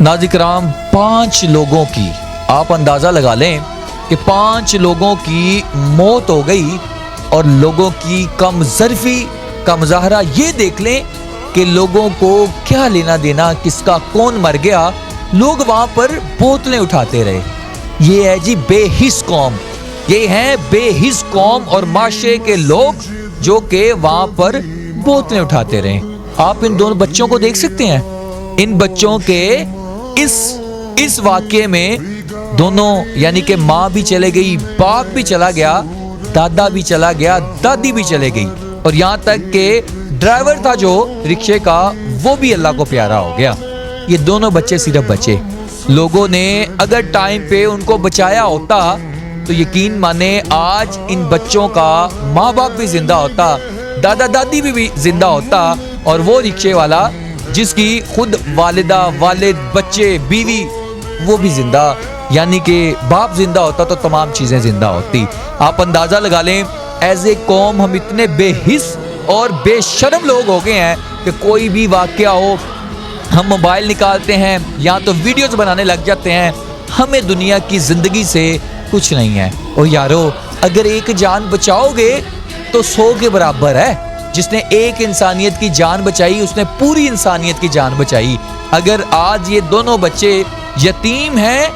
नाज़रीन किराम, 5 लोगों की आप अंदाज़ा लगा लें कि 5 लोगों की मौत हो गई और लोगों की कम ज़र्फ़ी का मुज़ाहरा ये देख लें कि लोगों को क्या लेना देना, किसका कौन मर गया। लोग वहाँ पर बोतलें उठाते रहे। ये है जी बेहिस कौम, ये हैं बेहिस कौम और माशरे के लोग जो कि वहाँ पर बोतलें उठाते रहे। आप इन दोनों बच्चों को देख सकते हैं। इन बच्चों के इस वाक़े में दोनों यानी कि माँ भी चले गई, बाप भी चला गया, दादा भी चला गया, दादी भी चले गई और यहाँ तक कि ड्राइवर था जो रिक्शे का वो भी अल्लाह को प्यारा हो गया। ये दोनों बच्चे सिर्फ बचे। लोगों ने अगर टाइम पे उनको बचाया होता तो यकीन माने आज इन बच्चों का माँ बाप भी जिंदा होता, दादा दादी भी जिंदा होता और वो रिक्शे वाला जिसकी खुद वालिदा, वालिद, बच्चे, बीवी वो भी जिंदा, यानी कि बाप जिंदा होता तो तमाम चीज़ें जिंदा होती। आप अंदाज़ा लगा लें एज ए कौम हम इतने बेहिस और बेशर्म लोग हो गए हैं कि कोई भी वाक़या हो हम मोबाइल निकालते हैं या तो वीडियोस बनाने लग जाते हैं। हमें दुनिया की ज़िंदगी से कुछ नहीं है। और यारो, अगर एक जान बचाओगे तो 100 के बराबर है। जिसने एक इंसानियत की जान बचाई उसने पूरी इंसानियत की जान बचाई। अगर आज ये दोनों बच्चे यतीम हैं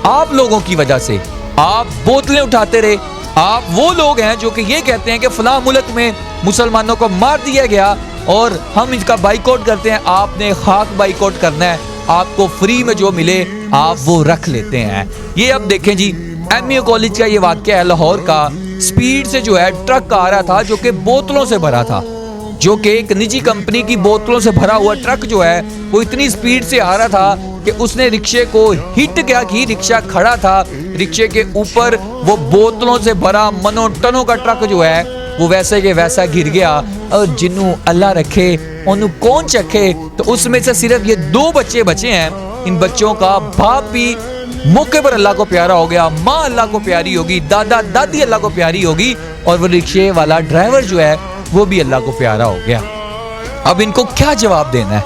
आप लोगों की वजह से, आप बोतलें उठाते रहे, आप वो लोग हैं जो कि ये कहते हैं कि फलां मुल्क में मुसलमानों को मार दिया गया और हम इसका बाइकआउट करते हैं। आपने खाक बाइकआउट करना है, आपको फ्री में जो मिले आप वो रख लेते हैं। ये अब देखें जी, एमयू कॉलेज का ये वाक़या है लाहौर का। स्पीड से जो है ट्रक आ रहा था जो कि बोतलों से भरा था, जो कि एक निजी कंपनी की बोतलों से भरा हुआ ट्रक जो है वो इतनी स्पीड से आ रहा था कि उसने रिक्शे को हिट क्या की। रिक्शा खड़ा था, रिक्शे के ऊपर वो बोतलों से भरा मनो टनों का ट्रक जो है वो वैसे के वैसा गिर गया। और जिन्हों अल्लाह रखे उन्हों कौन चखे। तो उसमें से सिर्फ ये 2 बच्चे बचे हैं। इन बच्चों का बाप भी मौके पर अल्लाह को प्यारा हो गया, माँ अल्लाह को प्यारी होगी, दादा दादी अल्लाह को प्यारी होगी और वो रिक्शे वाला ड्राइवर जो है वो भी अल्लाह को प्यारा हो गया। अब इनको क्या जवाब देना है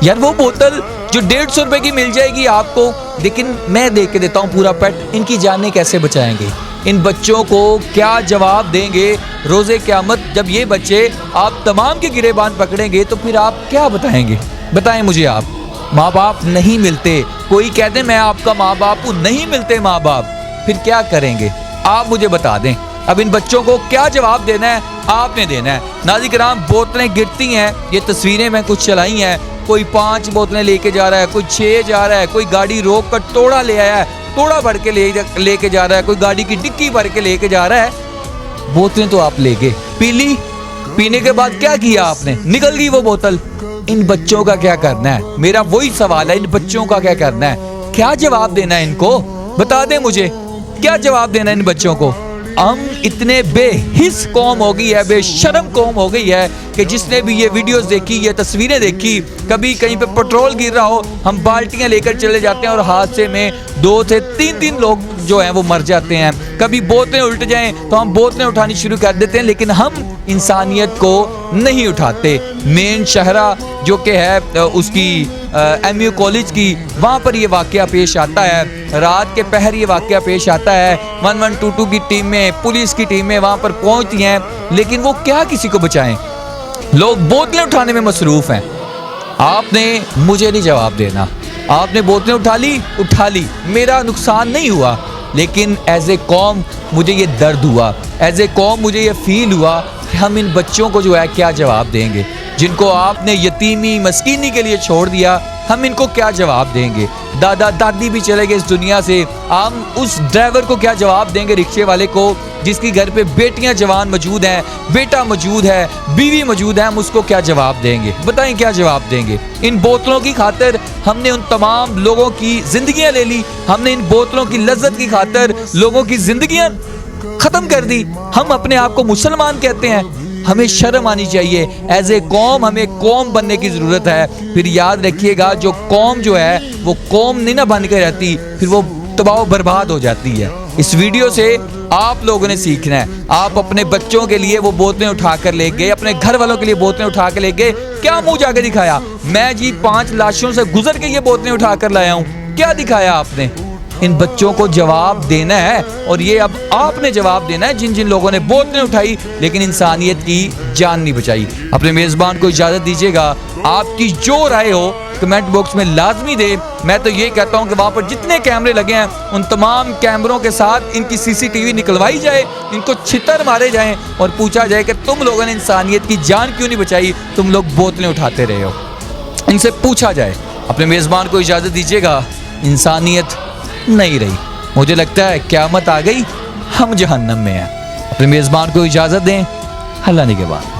यार? वो बोतल जो 150 रुपए की मिल जाएगी आपको, लेकिन मैं दे के देता हूँ पूरा पेट, इनकी जानें कैसे बचाएंगे? इन बच्चों को क्या जवाब देंगे रोज़े क़यामत? जब ये बच्चे आप तमाम के गिरेबान पकड़ेंगे तो फिर आप क्या बताएंगे? बताएं मुझे आप। माँ बाप नहीं मिलते, कोई कहते मैं आपका माँ बाप हूँ, नहीं मिलते माँ बाप, फिर क्या करेंगे? आप मुझे बता दें। अब इन बच्चों को क्या जवाब देना है? आपने देना है। नाज़रीन किराम, बोतलें गिरती हैं, ये तस्वीरें मैं कुछ चलाई हैं। कोई 5 बोतलें लेके जा रहा है, कोई 6 जा रहा है, कोई गाड़ी रोक कर तोड़ा ले आया है, तोड़ा भर के लेके जा रहा है, कोई गाड़ी की डिक्की भर के लेके जा रहा है। बोतलें तो आप ले गए, पी ली, पीने के बाद क्या किया आपने? निकल गई वो बोतल। इन बच्चों का क्या करना है? मेरा वही सवाल है, इन बच्चों का क्या करना है? क्या जवाब देना है इनको? बता दें मुझे, क्या जवाब देना है इन बच्चों को? हम इतने बेहिस कौम हो गई है, बेशर्म कौम हो गई है कि जिसने भी ये वीडियोस देखी, ये तस्वीरें देखी, कभी कहीं पे पेट्रोल गिर रहा हो हम बाल्टियां लेकर चले जाते हैं और हादसे में 2 से 3 लोग जो हैं वो मर जाते हैं। कभी बोतलें उल्ट जाएं तो हम बोतलें उठानी शुरू कर देते हैं, लेकिन हम इंसानियत को नहीं उठाते। मेन शहरा जो कि है उसकी एमयू कॉलेज की, वहाँ पर ये वाक़या पेश आता है। रात के पहर ये वाक़या पेश आता है। 1122 की टीम में, पुलिस की टीम में वहाँ पर पहुँचती हैं, लेकिन वो क्या किसी को बचाएं? लोग बोतलें उठाने में मसरूफ़ हैं। आपने मुझे नहीं जवाब देना। आपने बोतलें उठा ली, मेरा नुकसान नहीं हुआ, लेकिन एज ए कौम मुझे ये दर्द हुआ, एज ए कौम मुझे ये फील हुआ कि हम इन बच्चों को जो है क्या जवाब देंगे? जिनको आपने यतीमी मस्कीनी के लिए छोड़ दिया, हम इनको क्या जवाब देंगे? दादा दादी भी चले गए इस दुनिया से, हम उस ड्राइवर को क्या जवाब देंगे, रिक्शे वाले को, जिसकी घर पे बेटियां जवान मौजूद हैं, बेटा मौजूद है, बीवी मौजूद है, हम उसको क्या जवाब देंगे? बताएं क्या जवाब देंगे? इन बोतलों की खातिर हमने उन तमाम लोगों की जिंदगियां ले ली, हमने इन बोतलों की लज्जत की खातिर लोगों की जिंदगियां खत्म कर दी। हम अपने आप को मुसलमान कहते हैं। हमें शर्म आनी चाहिए। एज ए कौम हमें कौम बनने की ज़रूरत है। फिर याद रखिएगा, जो कौम जो है वो कौम नहीं ना बन के रहती, फिर वो तबाह बर्बाद हो जाती है। اس ویڈیو سے آپ لوگوں نے سیکھنا ہے. آپ اپنے بچوں کے لیے وہ بوتلیں اٹھا کر لے گئے, اپنے گھر والوں کے لیے بوتلیں اٹھا کے لے گئے. کیا منہ جا کے دکھایا؟ میں جی 5 لاشوں سے گزر کے یہ بوتلیں اٹھا کر لایا ہوں. کیا دکھایا آپ نے؟ ان بچوں کو جواب دینا ہے, اور یہ اب آپ نے جواب دینا ہے جن جن لوگوں نے بوتلیں اٹھائی لیکن انسانیت کی جان نہیں بچائی. اپنے میزبان کو اجازت دیجیے گا, آپ کی جو رائے ہو کمنٹ باکس میں لازمی دے. میں تو یہ کہتا ہوں کہ وہاں پر جتنے کیمرے لگے ہیں ان تمام کیمروں کے ساتھ ان کی CCTV نکلوائی جائے, ان کو چھتر مارے جائیں اور پوچھا جائے کہ تم لوگوں نے انسانیت کی جان کیوں نہیں بچائی, تم لوگ بوتلیں اٹھاتے رہے ہو. ان سے پوچھا جائے. اپنے میزبان کو اجازت دیجیے گا, انسانیت نہیں رہی. مجھے لگتا ہے قیامت آ گئی, ہم جہنم میں ہیں. اپنے میزبان کو اجازت دیں. اللہ نگہبان.